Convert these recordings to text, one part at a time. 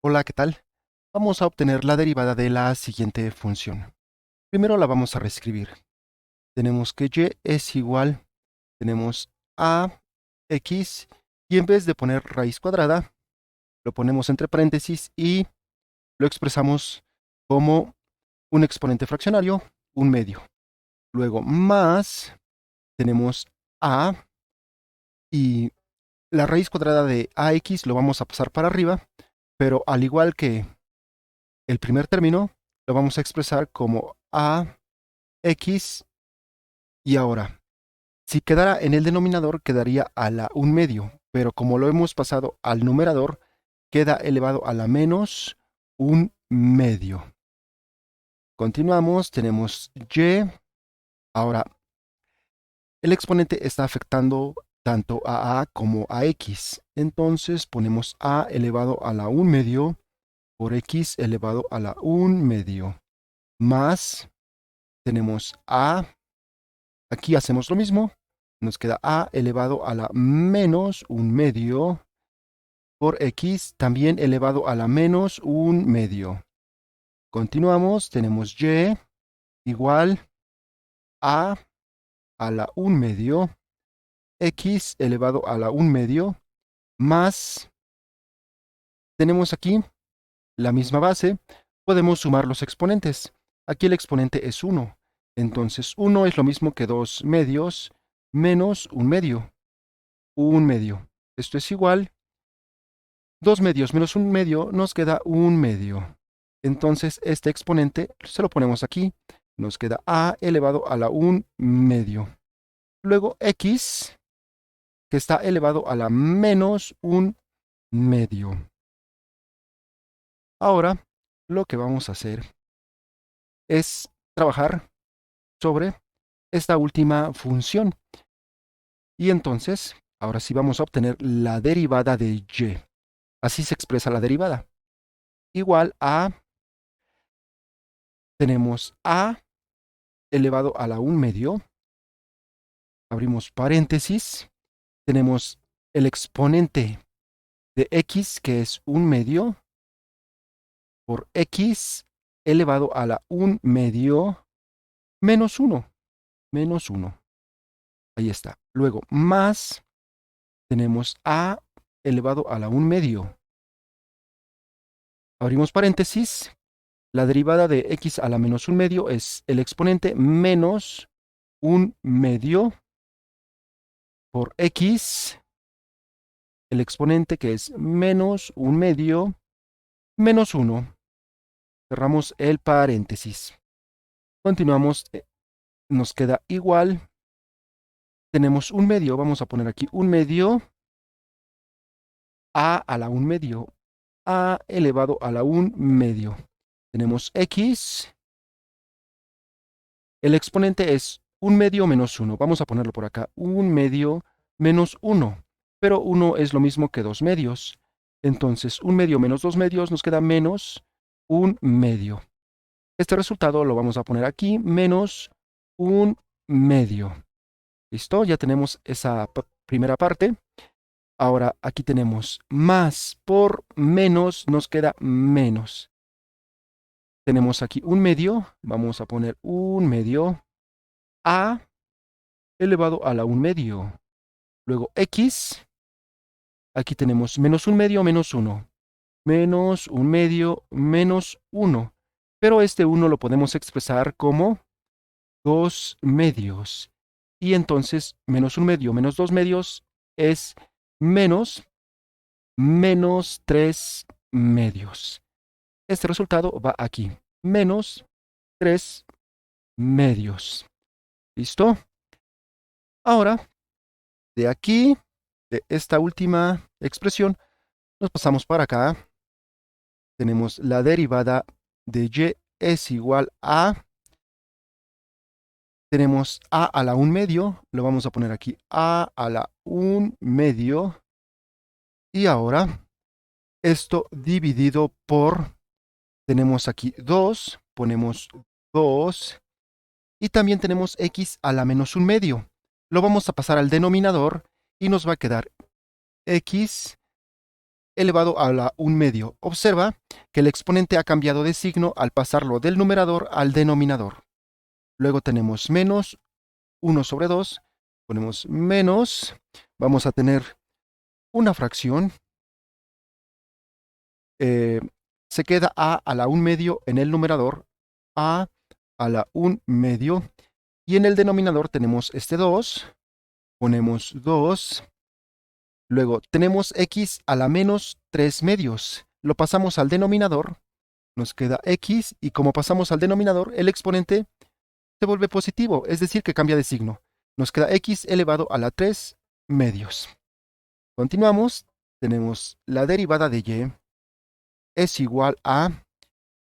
Hola, ¿qué tal? Vamos a obtener la derivada de la siguiente función. Primero la vamos a reescribir. Tenemos que y es igual, tenemos a x, y en vez de poner raíz cuadrada, lo ponemos entre paréntesis y lo expresamos como un exponente fraccionario, un medio. Luego más, tenemos a, y la raíz cuadrada de ax lo vamos a pasar para arriba, pero al igual que el primer término, lo vamos a expresar como a x, y ahora, si quedara en el denominador, quedaría a la 1/2, pero como lo hemos pasado al numerador, queda elevado a la menos 1/2. Continuamos, tenemos y. Ahora, el exponente está afectando tanto a como a x. Entonces ponemos a elevado a la 1/2 por x elevado a la 1/2. Más, tenemos a. Aquí hacemos lo mismo. Nos queda a elevado a la menos 1/2 por x también elevado a la menos 1/2. Continuamos, tenemos y igual a la 1/2, x elevado a la 1/2, más, tenemos aquí la misma base, podemos sumar los exponentes. Aquí el exponente es 1, entonces 1 es lo mismo que 2 medios menos 1/2. 1/2. Esto es igual, 2 medios menos 1/2 nos queda 1/2. Entonces este exponente se lo ponemos aquí, nos queda a elevado a la 1/2. Luego x, que está elevado a la menos 1/2. Ahora lo que vamos a hacer es trabajar sobre esta última función. Y entonces, ahora sí vamos a obtener la derivada de y. Así se expresa la derivada. Igual a, tenemos a elevado a la 1/2, abrimos paréntesis, tenemos el exponente de x, que es 1/2, por x elevado a la 1/2 menos 1, menos 1. Ahí está. Luego, más, tenemos a elevado a la 1/2. Abrimos paréntesis, la derivada de x a la menos 1/2 es el exponente menos 1/2 por x, el exponente que es menos 1/2 menos 1. Cerramos el paréntesis. Continuamos, nos queda igual. Tenemos 1/2, vamos a poner aquí 1/2, a la 1/2, a elevado a la 1/2. Tenemos x, el exponente es 1/2 menos 1. Vamos a ponerlo por acá, 1/2 menos 1. Pero 1 es lo mismo que 2 medios. Entonces, 1/2 menos 2 medios nos queda menos 1/2. Este resultado lo vamos a poner aquí, menos 1/2. ¿Listo? Ya tenemos esa primera parte. Ahora aquí tenemos más por menos, nos queda menos. Tenemos aquí 1/2, vamos a poner 1/2 a elevado a la 1/2. Luego x, aquí tenemos menos 1/2 menos 1. Menos 1/2 menos 1. Pero este 1 lo podemos expresar como 2 medios. Y entonces menos 1/2 menos 2 medios es menos 3 medios. Este resultado va aquí, menos 3 medios. ¿Listo? Ahora, de aquí, de esta última expresión, nos pasamos para acá. Tenemos la derivada de y es igual a, tenemos a la 1/2, lo vamos a poner aquí, a la 1/2. Y ahora, esto dividido por, tenemos aquí 2, ponemos 2, y también tenemos x a la menos 1/2. Lo vamos a pasar al denominador y nos va a quedar x elevado a la 1 medio. Observa que el exponente ha cambiado de signo al pasarlo del numerador al denominador. Luego tenemos menos 1 sobre 2. Ponemos menos. Vamos a tener una fracción. Se queda a la 1 medio en el numerador. A la 1 medio. Y en el denominador tenemos este 2. Ponemos 2. Luego tenemos x a la menos 3 medios. Lo pasamos al denominador. Nos queda x y como pasamos al denominador, el exponente se vuelve positivo, es decir, que cambia de signo. Nos queda x elevado a la 3 medios. Continuamos. Tenemos la derivada de y es igual a...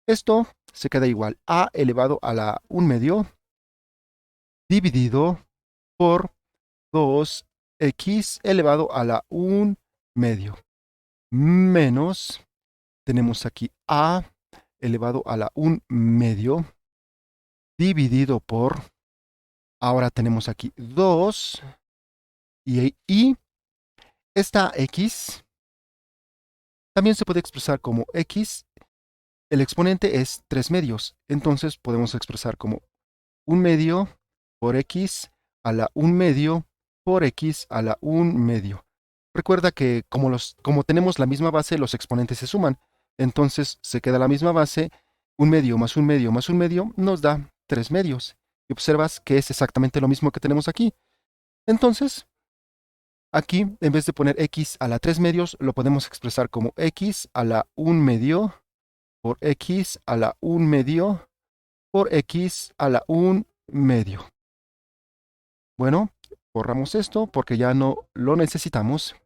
Esto se queda igual a elevado a la 1 medio dividido por 2x elevado a la 1 medio menos, tenemos aquí a elevado a la 1 medio dividido por, ahora tenemos aquí 2 y esta x también se puede expresar como x, el exponente es 3 medios, entonces podemos expresar como 1 medio por x a la 1 medio por x a la 1 medio. Recuerda que como tenemos la misma base, los exponentes se suman. Entonces se queda la misma base, 1 medio más 1 medio más 1 medio nos da 3 medios. Y observas que es exactamente lo mismo que tenemos aquí. Entonces, aquí, en vez de poner x a la 3 medios, lo podemos expresar como x a la 1 medio por x a la 1 medio por x a la 1 medio. Bueno, borramos esto porque ya no lo necesitamos.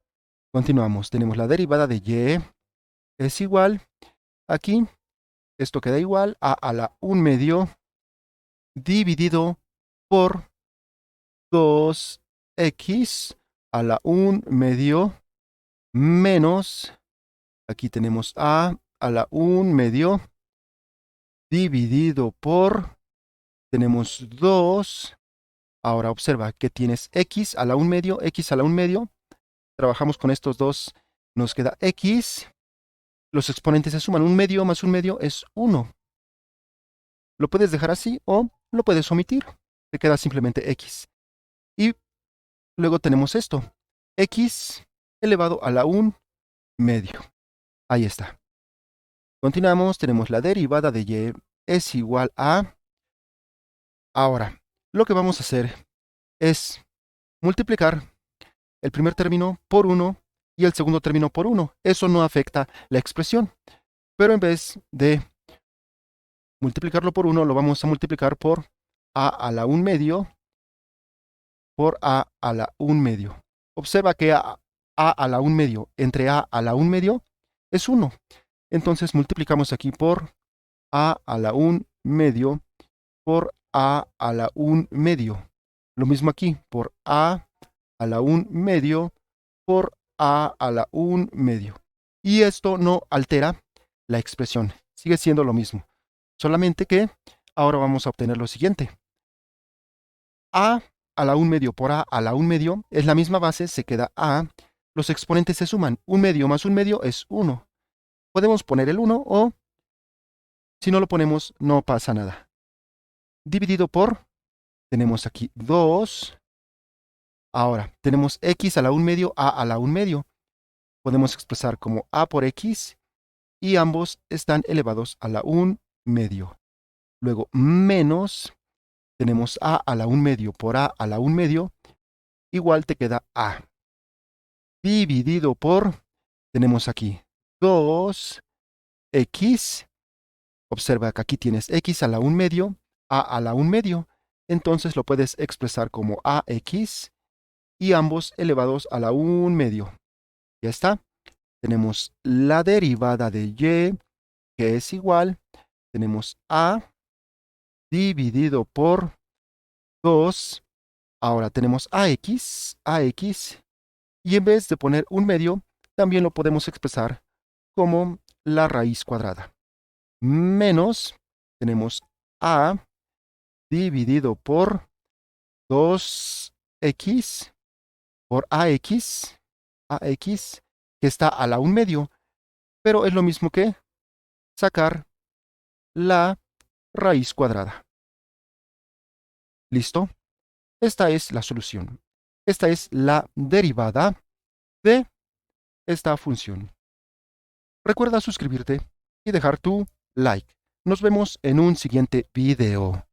Continuamos. Tenemos la derivada de y es igual. Aquí, esto queda igual a la 1 medio dividido por 2x a la 1 medio menos, aquí tenemos a la 1 medio dividido por, tenemos 2. Ahora observa que tienes x a la 1 medio, x a la 1 medio. Trabajamos con estos dos, nos queda x. Los exponentes se suman, 1 medio más 1 medio es 1. Lo puedes dejar así o lo puedes omitir. Te queda simplemente x. Y luego tenemos esto, x elevado a la 1 medio. Ahí está. Continuamos, tenemos la derivada de y es igual a... Ahora, lo que vamos a hacer es multiplicar el primer término por 1 y el segundo término por 1. Eso no afecta la expresión. Pero en vez de multiplicarlo por 1, lo vamos a multiplicar por a la 1 medio por a la 1 medio. Observa que a la 1 medio entre a la 1 medio es 1. Entonces multiplicamos aquí por a la 1 medio por a la 1 medio. Lo mismo aquí, por a la 1 medio por a la 1 medio. Y esto no altera la expresión, sigue siendo lo mismo. Solamente que ahora vamos a obtener lo siguiente. A la 1 medio por a la 1 medio es la misma base, se queda a. Los exponentes se suman. 1 medio más 1 medio es 1. Podemos poner el 1 o, si no lo ponemos, no pasa nada. Dividido por, tenemos aquí 2. Ahora, tenemos x a la 1 medio, a la 1 medio. Podemos expresar como a por x y ambos están elevados a la 1 medio. Luego, menos, tenemos a la 1 medio por a la 1 medio, igual te queda a. Dividido por, tenemos aquí 2x. Observa que aquí tienes x a la 1 medio, a la 1 medio. Entonces lo puedes expresar como ax y ambos elevados a la 1 medio. Ya está. Tenemos la derivada de y, que es igual. Tenemos a dividido por 2. Ahora tenemos ax, y en vez de poner 1 medio, también lo podemos expresar como la raíz cuadrada. Menos, tenemos a dividido por 2x por ax, que está a la 1/2, pero es lo mismo que sacar la raíz cuadrada. ¿Listo? Esta es la solución. Esta es la derivada de esta función. Recuerda suscribirte y dejar tu like. Nos vemos en un siguiente video.